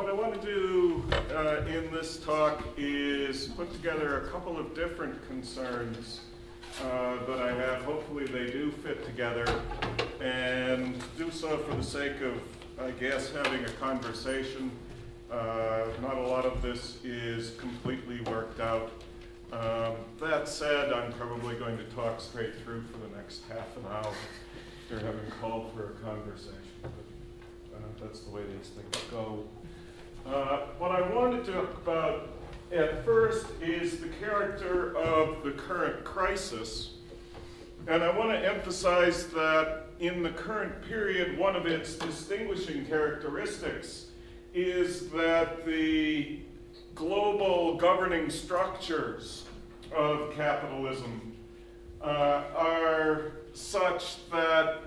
What I want to do in this talk is put together a couple of different concerns that I have. Hopefully they do fit together, and do so for the sake of, I guess, having a conversation. Not a lot of this is completely worked out. That said, I'm probably going to talk straight through for the next half an hour. They're having called for a conversation, but that's the way these things go. What I want to talk about at first is the character of the current crisis. And I want to emphasize that in the current period, one of its distinguishing characteristics is that the global governing structures of capitalism are such that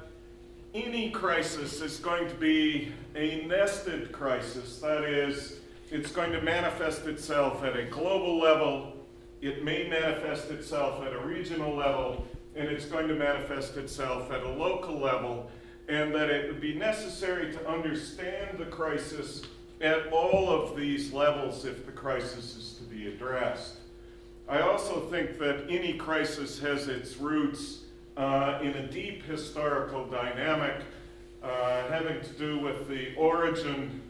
any crisis is going to be a nested crisis. That is, it's going to manifest itself at a global level, it may manifest itself at a regional level, and it's going to manifest itself at a local level, and that it would be necessary to understand the crisis at all of these levels if the crisis is to be addressed. I also think that any crisis has its roots in a deep historical dynamic having to do with the origin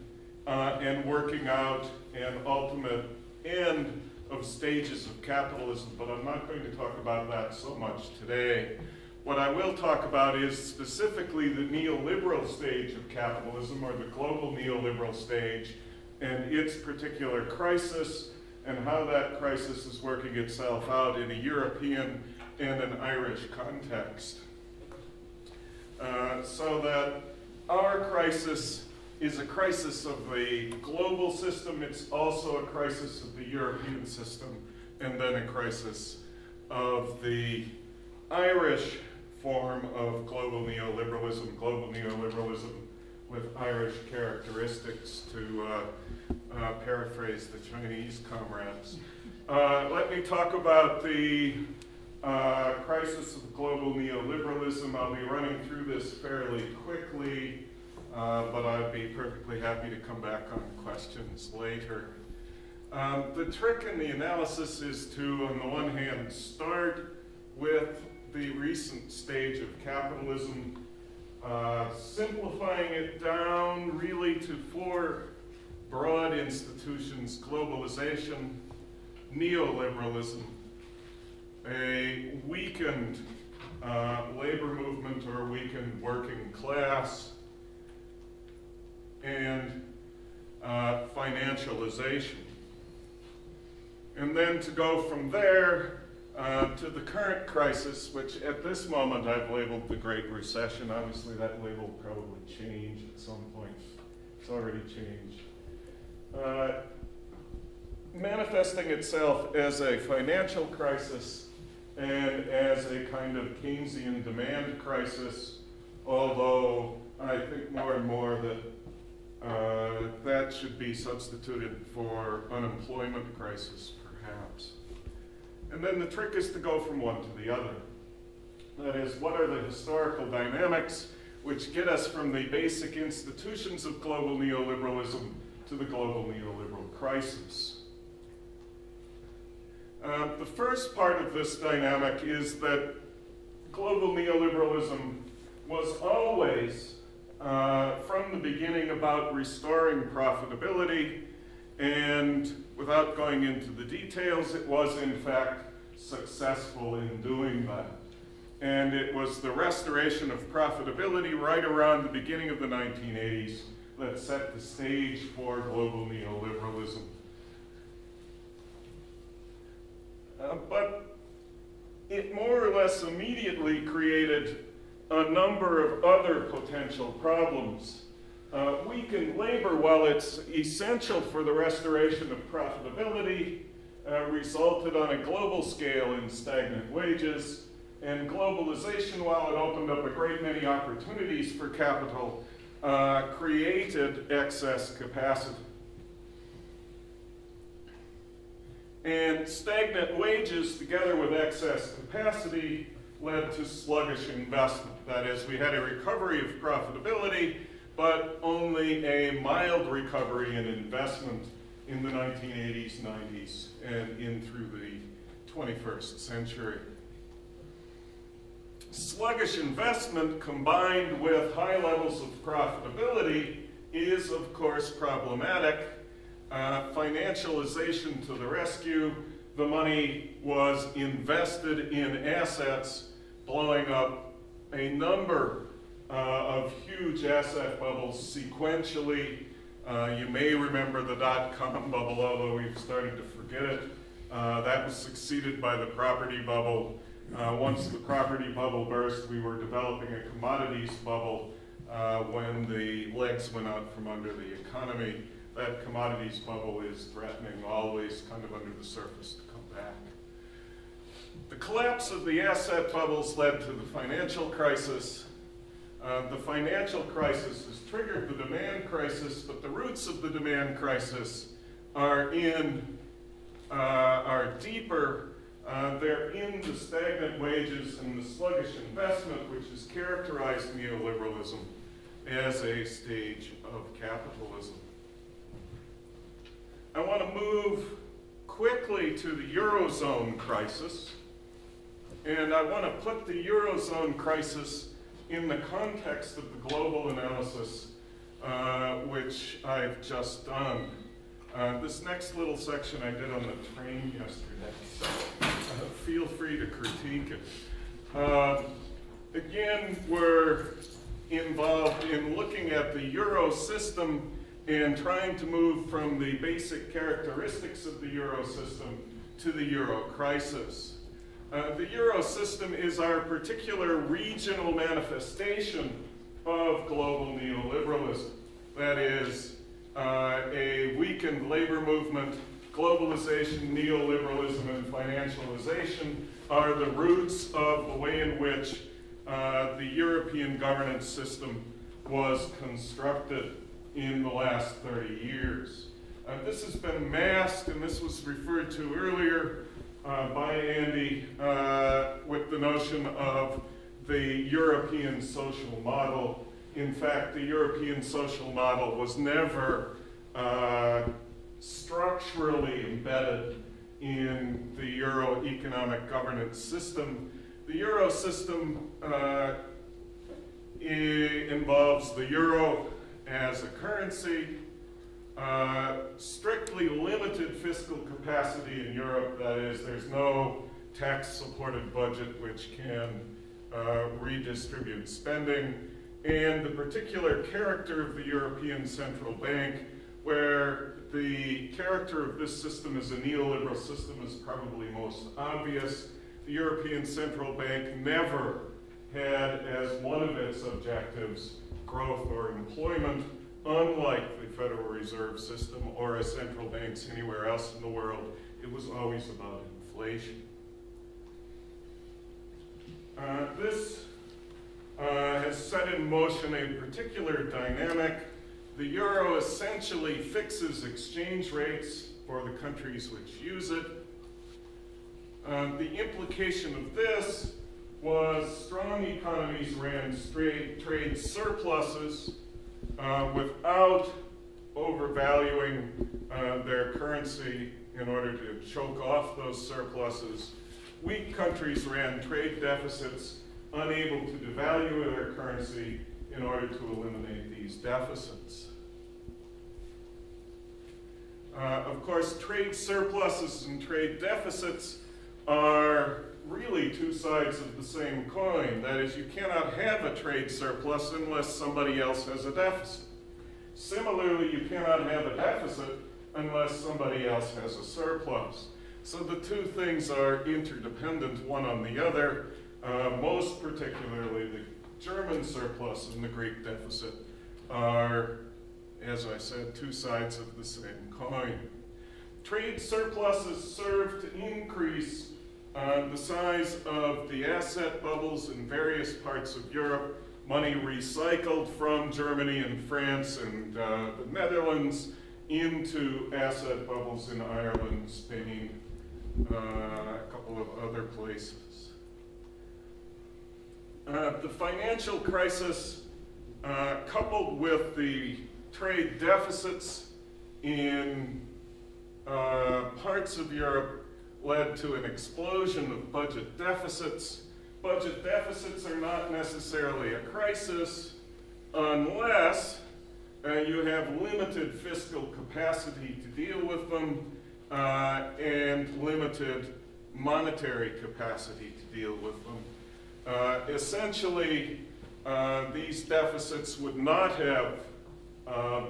and working out and ultimate end of stages of capitalism, but I'm not going to talk about that so much today. What I will talk about is specifically the neoliberal stage of capitalism, or the global neoliberal stage, and its particular crisis, and how that crisis is working itself out in a European and an Irish context. So that our crisis is a crisis of the global system, it's also a crisis of the European system, and then a crisis of the Irish form of global neoliberalism with Irish characteristics, to paraphrase the Chinese comrades. Let me talk about the crisis of global neoliberalism. I'll be running through this fairly quickly, but I'd be perfectly happy to come back on questions later. The trick in the analysis is to, on the one hand, start with the recent stage of capitalism, simplifying it down really to four broad institutions: globalization, neoliberalism, a weakened labor movement or weakened working class, and financialization. And then to go from there to the current crisis, which at this moment I've labeled the Great Recession. Obviously that label will probably change at some point. It's already changed. Manifesting itself as a financial crisis and as a kind of Keynesian demand crisis, although I think more and more that that should be substituted for unemployment crisis, perhaps. And then the trick is to go from one to the other. That is, what are the historical dynamics which get us from the basic institutions of global neoliberalism to the global neoliberal crisis? The first part of this dynamic is that global neoliberalism was always, from the beginning, about restoring profitability, and without going into the details, it was in fact successful in doing that. And it was the restoration of profitability right around the beginning of the 1980s that set the stage for global neoliberalism. But it more or less immediately created a number of other potential problems. Weakened labor, while it's essential for the restoration of profitability, resulted on a global scale in stagnant wages, and globalization, while it opened up a great many opportunities for capital, created excess capacity. And stagnant wages, together with excess capacity, led to sluggish investment. That is, we had a recovery of profitability, but only a mild recovery in investment in the 1980s, 90s, and in through the 21st century. Sluggish investment combined with high levels of profitability is, of course, problematic. Financialization to the rescue. The money was invested in assets, blowing up a number of huge asset bubbles sequentially. You may remember the dot-com bubble, although we've started to forget it. That was succeeded by the property bubble. Once the property bubble burst, we were developing a commodities bubble when the legs went out from under the economy. That commodities bubble is threatening, always kind of under the surface to come back. The collapse of the asset bubbles led to the financial crisis. The financial crisis has triggered the demand crisis, but the roots of the demand crisis are deeper. They're in the stagnant wages and the sluggish investment, which has characterized neoliberalism as a stage of capitalism. I want to move quickly to the Eurozone crisis, and I want to put the Eurozone crisis in the context of the global analysis which I've just done. This next little section I did on the train yesterday, so feel free to critique it. Again, we're involved in looking at the Euro system and trying to move from the basic characteristics of the Euro system to the Euro crisis. The Euro system is our particular regional manifestation of global neoliberalism. That is, a weakened labor movement, globalization, neoliberalism, and financialization are the roots of the way in which the European governance system was constructed in the last 30 years. This has been masked, and this was referred to earlier by Andy with the notion of the European social model. In fact, the European social model was never structurally embedded in the Euro economic governance system. The Euro system involves the Euro as a currency, strictly limited fiscal capacity in Europe. That is, there's no tax-supported budget which can redistribute spending, and the particular character of the European Central Bank, where the character of this system as a neoliberal system is probably most obvious. The European Central Bank never had as one of its objectives growth or employment, unlike the Federal Reserve System or as central banks anywhere else in the world. It was always about inflation. This has set in motion a particular dynamic. The euro essentially fixes exchange rates for the countries which use it. The implication of this was strong economies ran trade surpluses without overvaluing their currency in order to choke off those surpluses. Weak countries ran trade deficits, unable to devalue their currency in order to eliminate these deficits. Of course, trade surpluses and trade deficits are really two sides of the same coin. That is, you cannot have a trade surplus unless somebody else has a deficit. Similarly, you cannot have a deficit unless somebody else has a surplus. So the two things are interdependent, one on the other. Most particularly, the German surplus and the Greek deficit are, as I said, two sides of the same coin. Trade surpluses serve to increase the size of the asset bubbles in various parts of Europe, money recycled from Germany and France and the Netherlands into asset bubbles in Ireland, Spain, a couple of other places. The financial crisis coupled with the trade deficits in parts of Europe, led to an explosion of budget deficits. Budget deficits are not necessarily a crisis unless you have limited fiscal capacity to deal with them and limited monetary capacity to deal with them. Essentially, these deficits would not have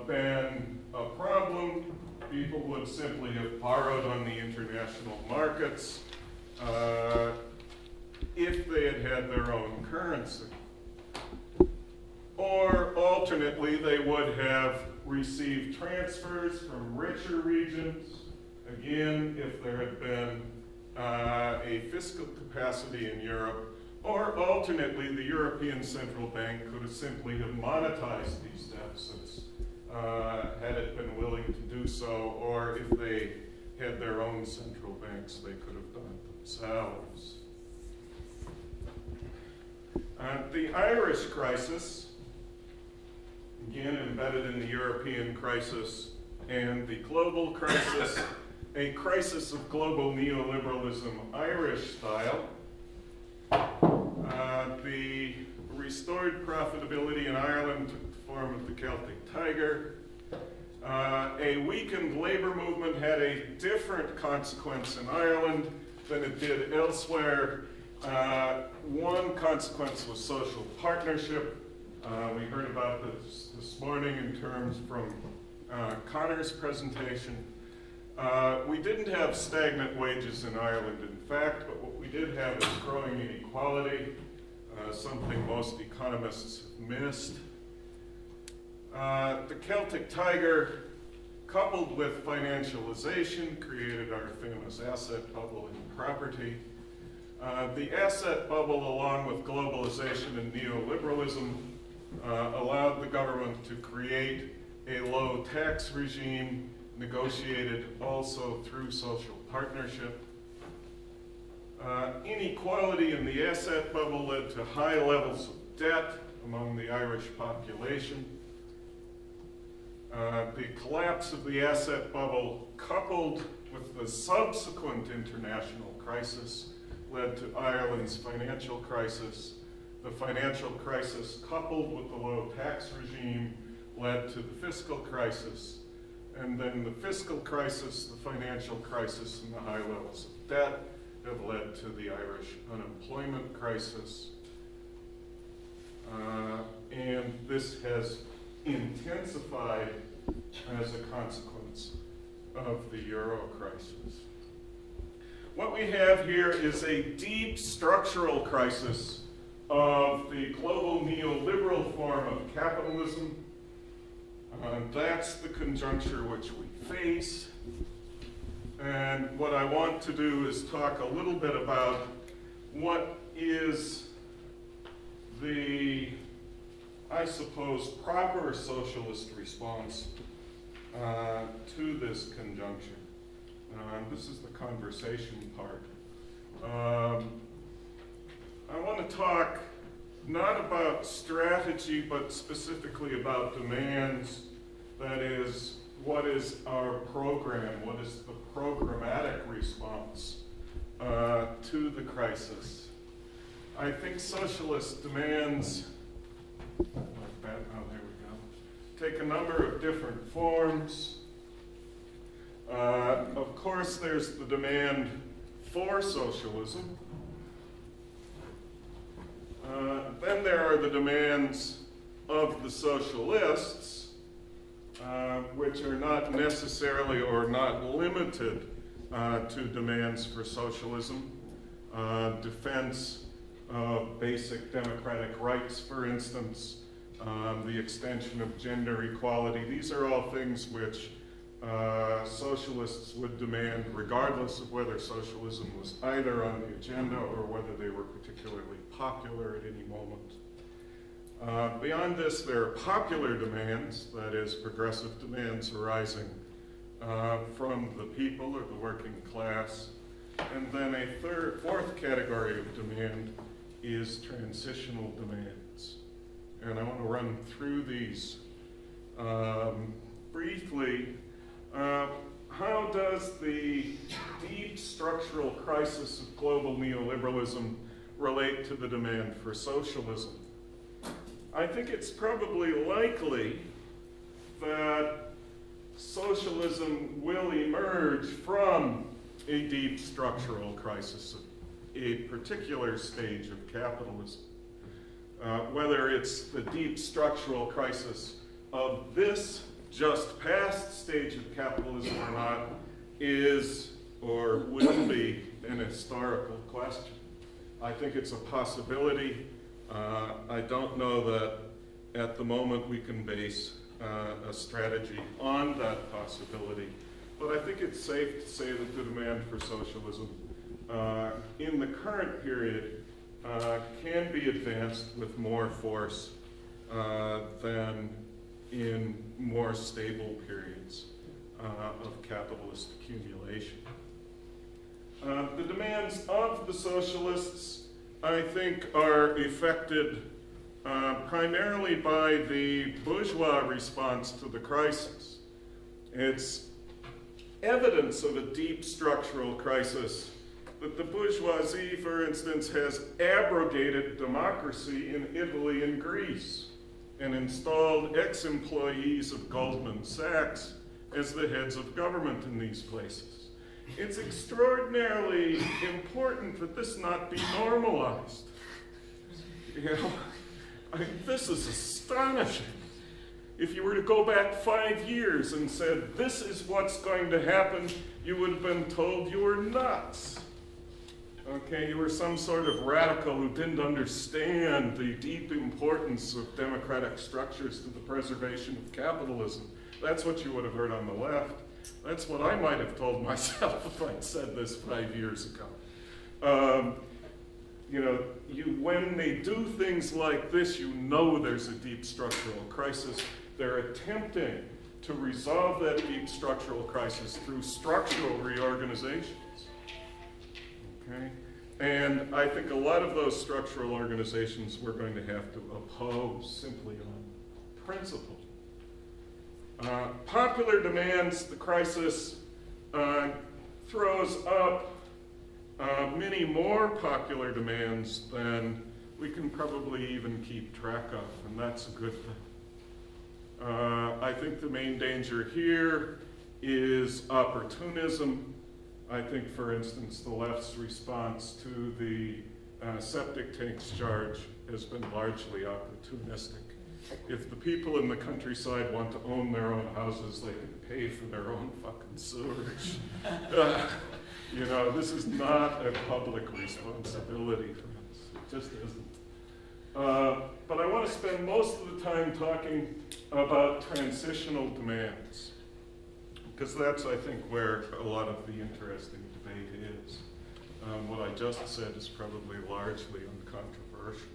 been a problem. People would simply have borrowed on the international markets if they had had their own currency. Or alternately, they would have received transfers from richer regions, again, if there had been a fiscal capacity in Europe. Or alternately, the European Central Bank could have simply have monetized these deficits had it been willing to do so, or if they had their own central banks, they could have done it themselves. The Irish crisis, again embedded in the European crisis and the global crisis, a crisis of global neoliberalism, Irish style. The restored profitability in Ireland took the form of the Celtic Tiger. A weakened labor movement had a different consequence in Ireland than it did elsewhere. One consequence was social partnership. We heard about this morning in terms from Connor's presentation. We didn't have stagnant wages in Ireland, in fact, but what we did have is growing inequality, something most economists have missed. The Celtic Tiger, coupled with financialization, created our famous asset bubble in property. The asset bubble, along with globalization and neoliberalism, allowed the government to create a low tax regime, negotiated also through social partnership. Inequality in the asset bubble led to high levels of debt among the Irish population. The collapse of the asset bubble, coupled with the subsequent international crisis, led to Ireland's financial crisis. The financial crisis, coupled with the low tax regime, led to the fiscal crisis. And then the fiscal crisis, the financial crisis, and the high levels of debt have led to the Irish unemployment crisis. And this has intensified as a consequence of the euro crisis. What we have here is a deep structural crisis of the global neoliberal form of capitalism. That's the conjuncture which we face. And what I want to do is talk a little bit about what is the, I suppose, proper socialist response to this conjuncture. This is the conversation part. I want to talk not about strategy, but specifically about demands. That is, what is our program? What is the programmatic response to the crisis? I think socialist demands, like that, oh, there we go, take a number of different forms. Of course, there's the demand for socialism. Then there are the demands of the socialists, which are not necessarily or not limited to demands for socialism. Defense of basic democratic rights, for instance, the extension of gender equality. These are all things which socialists would demand regardless of whether socialism was either on the agenda or whether they were particularly popular at any moment. Beyond this, there are popular demands, that is, progressive demands arising from the people or the working class. And then a fourth category of demand is transitional demands. and I want to run through these briefly. How does the deep structural crisis of global neoliberalism relate to the demand for socialism? I think it's probably likely that socialism will emerge from a deep structural crisis, a particular stage of capitalism. Whether it's the deep structural crisis of this just past stage of capitalism or not is or will be an historical question. I think it's a possibility. I don't know that at the moment we can base a strategy on that possibility, but I think it's safe to say that the demand for socialism in the current period can be advanced with more force than in more stable periods of capitalist accumulation. The demands of the socialists, I think, are affected primarily by the bourgeois response to the crisis. It's evidence of a deep structural crisis that the bourgeoisie, for instance, has abrogated democracy in Italy and Greece and installed ex-employees of Goldman Sachs as the heads of government in these places. It's extraordinarily important that this not be normalized. You know, I mean, this is astonishing. If you were to go back 5 years and said, this is what's going to happen, you would have been told you were nuts. Okay, you were some sort of radical who didn't understand the deep importance of democratic structures to the preservation of capitalism. That's what you would have heard on the left. That's what I might have told myself if I'd said this 5 years ago. You know, when they do things like this, you know there's a deep structural crisis. They're attempting to resolve that deep structural crisis through structural reorganizations. Okay? And I think a lot of those structural organizations we're going to have to oppose simply on principle. Popular demands, the crisis throws up many more popular demands than we can probably even keep track of, and that's a good thing. I think the main danger here is opportunism. I think, for instance, the left's response to the septic tanks charge has been largely opportunistic. If the people in the countryside want to own their own houses, they can pay for their own fucking sewage. You know, this is not a public responsibility for us. It just isn't. But I want to spend most of the time talking about transitional demands, because that's, I think, where a lot of the interesting debate is. What I just said is probably largely uncontroversial.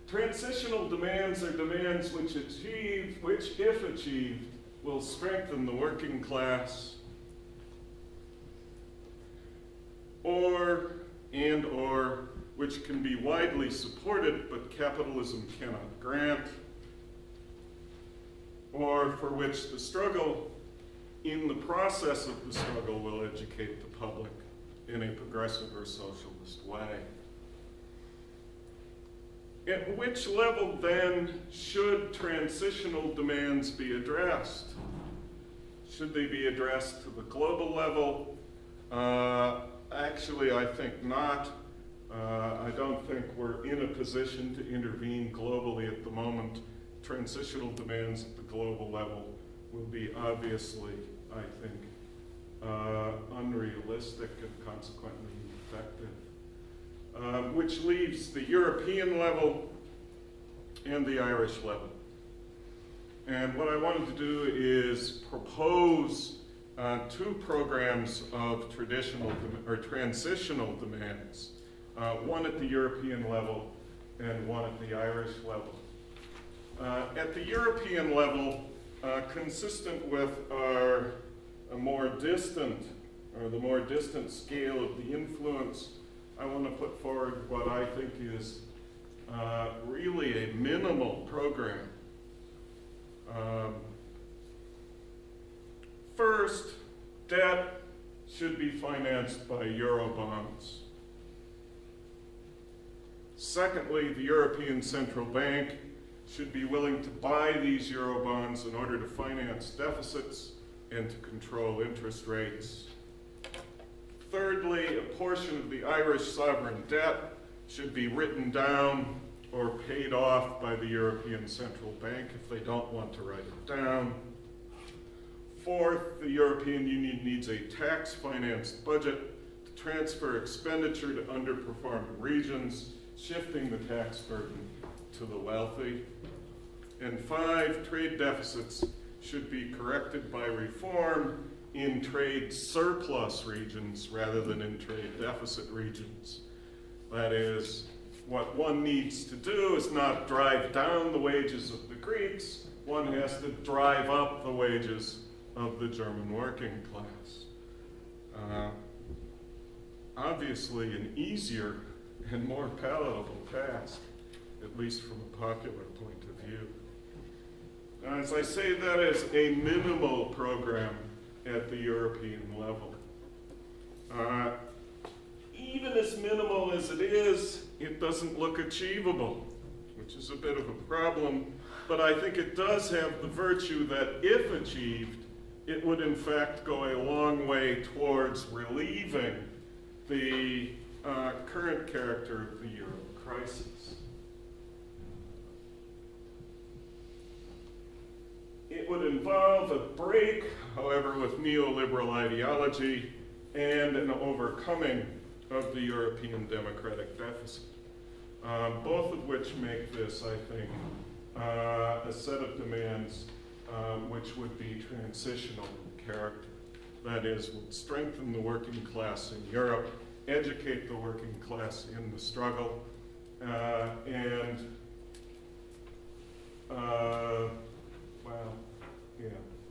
Transitional demands are demands which, if achieved, will strengthen the working class, or which can be widely supported but capitalism cannot grant, or for which the struggle, in the process of the struggle, will educate the public in a progressive or socialist way. At which level, then, should transitional demands be addressed? Should they be addressed to the global level? Actually, I think not. I don't think we're in a position to intervene globally at the moment. Transitional demands at the global level will be obviously, I think, unrealistic and consequently ineffective. Which leaves the European level and the Irish level. And what I wanted to do is propose two programs of transitional demands, one at the European level and one at the Irish level. At the European level, consistent with the more distant scale of the influence, I want to put forward what I think is really a minimal program. First, debt should be financed by Eurobonds. Secondly, the European Central Bank should be willing to buy these Eurobonds in order to finance deficits and to control interest rates. Thirdly, a portion of the Irish sovereign debt should be written down or paid off by the European Central Bank if they don't want to write it down. Fourth, the European Union needs a tax-financed budget to transfer expenditure to underperforming regions, shifting the tax burden to the wealthy. And five, trade deficits should be corrected by reform in trade surplus regions rather than in trade deficit regions. That is, what one needs to do is not drive down the wages of the Greeks, one has to drive up the wages of the German working class. Obviously an easier and more palatable task, at least from a popular point of view. As I say, that is a minimal program at the European level. Even as minimal as it is, it doesn't look achievable, which is a bit of a problem, but I think it does have the virtue that if achieved, it would in fact go a long way towards relieving the current character of the euro crisis. It would involve a break, however, with neoliberal ideology and an overcoming of the European democratic deficit, both of which make this, I think, a set of demands which would be transitional in character. That is, would strengthen the working class in Europe, educate the working class in the struggle,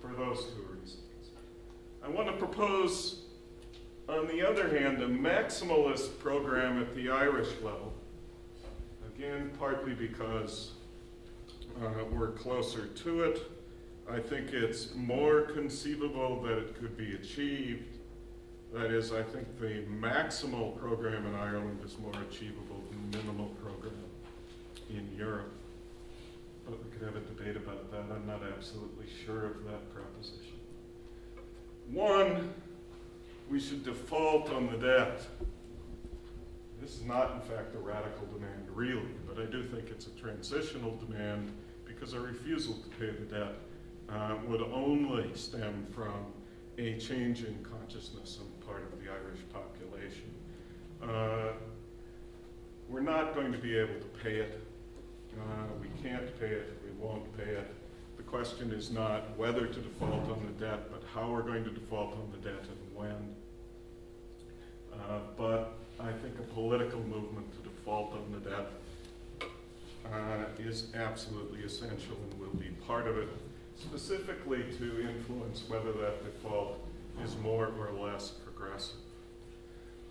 for those two reasons. I want to propose, on the other hand, a maximalist program at the Irish level. Again, partly because we're closer to it. I think it's more conceivable that it could be achieved. That is, I think the maximal program in Ireland is more achievable than the minimal program in Europe. But we could have a debate about that. I'm not absolutely sure of that proposition. One, we should default on the debt. This is not, in fact, a radical demand, really, but I do think it's a transitional demand because a refusal to pay the debt would only stem from a change in consciousness on the part of the Irish population. We're not going to be able to pay it. We can't pay it, we won't pay it. The question is not whether to default on the debt, but how we're going to default on the debt and when. But I think a political movement to default on the debt is absolutely essential and will be part of it, specifically to influence whether that default is more or less progressive.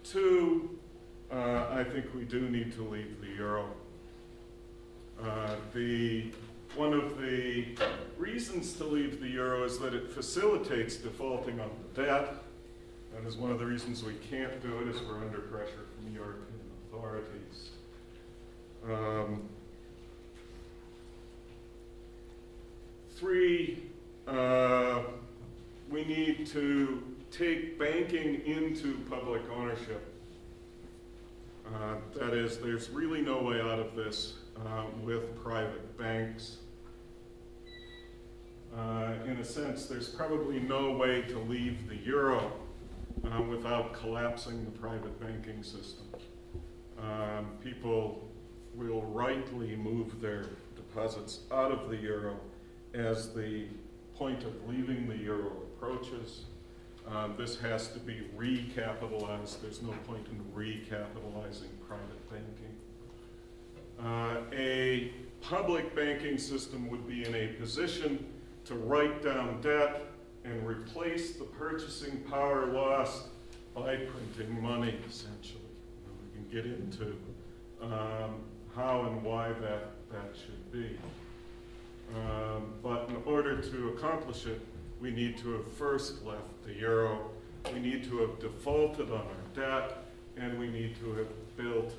Two, I think we do need to leave the euro. One of the reasons to leave the euro is that it facilitates defaulting on the debt. That is one of the reasons we can't do it, is we're under pressure from European authorities. Three, we need to take banking into public ownership. That is, there's really no way out of this with private banks. In a sense, there's probably no way to leave the euro without collapsing the private banking system. People will rightly move their deposits out of the euro as the point of leaving the euro approaches. This has to be recapitalized. There's no point in recapitalizing private banking. A public banking system would be in a position to write down debt and replace the purchasing power lost by printing money, essentially. We can get into how and why that should be. But in order to accomplish it, we need to have first left the euro, we need to have defaulted on our debt, and we need to have built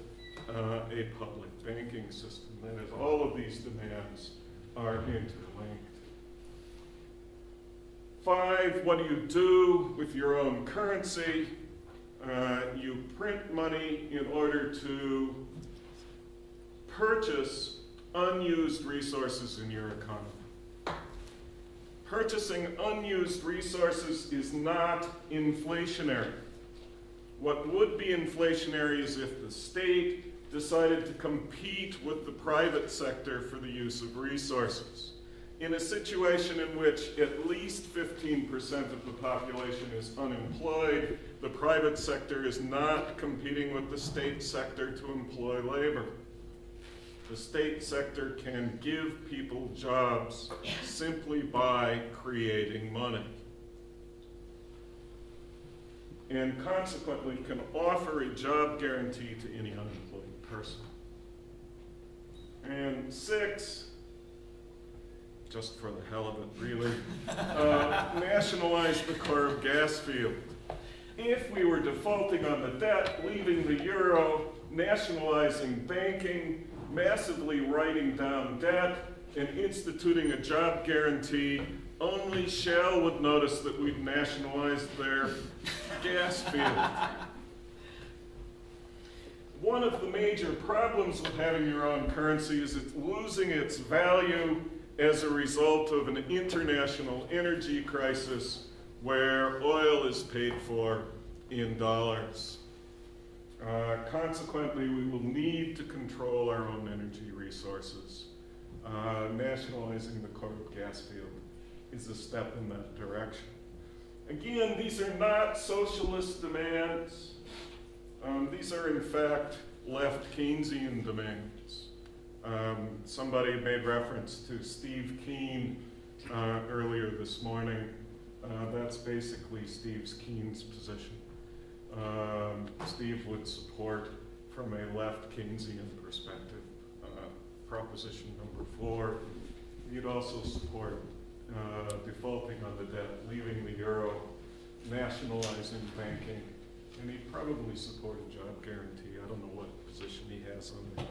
a public banking system. That is, all of these demands are interlinked. 5, what do you do with your own currency? You print money in order to purchase unused resources in your economy. Purchasing unused resources is not inflationary. What would be inflationary is if the state decided to compete with the private sector for the use of resources. In a situation in which at least 15% of the population is unemployed, the private sector is not competing with the state sector to employ labor. The state sector can give people jobs simply by creating money, and consequently can offer a job guarantee to any unemployed person. And 6, just for the hell of it, really, nationalize the Corrib gas field. If we were defaulting on the debt, leaving the euro, nationalizing banking, massively writing down debt, and instituting a job guarantee, only Shell would notice that we'd nationalized their gas field. One of the major problems with having your own currency is it's losing its value as a result of an international energy crisis where oil is paid for in dollars. Consequently, we will need to control our own energy resources. Nationalizing the Corrib gas field is a step in that direction. Again, these are not socialist demands. These are, in fact, left Keynesian demands. Somebody made reference to Steve Keen earlier this morning. That's basically Steve Keen's position. Steve would support, from a left Keynesian perspective, proposition number 4. He'd also support defaulting on the debt, leaving the euro, nationalizing banking, and he'd probably support a job guarantee. I don't know what position he has on the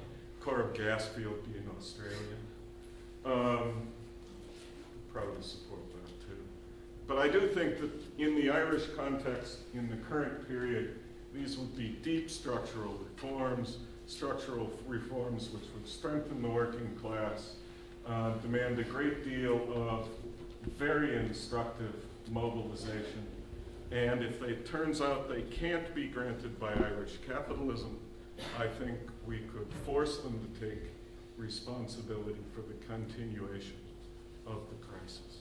Corrib gas field being Australian. Probably support that too. But I do think that in the Irish context, in the current period, these would be deep structural reforms which would strengthen the working class, demand a great deal of very instructive mobilization, and if it turns out they can't be granted by Irish capitalism, I think we could force them to take responsibility for the continuation of the crisis.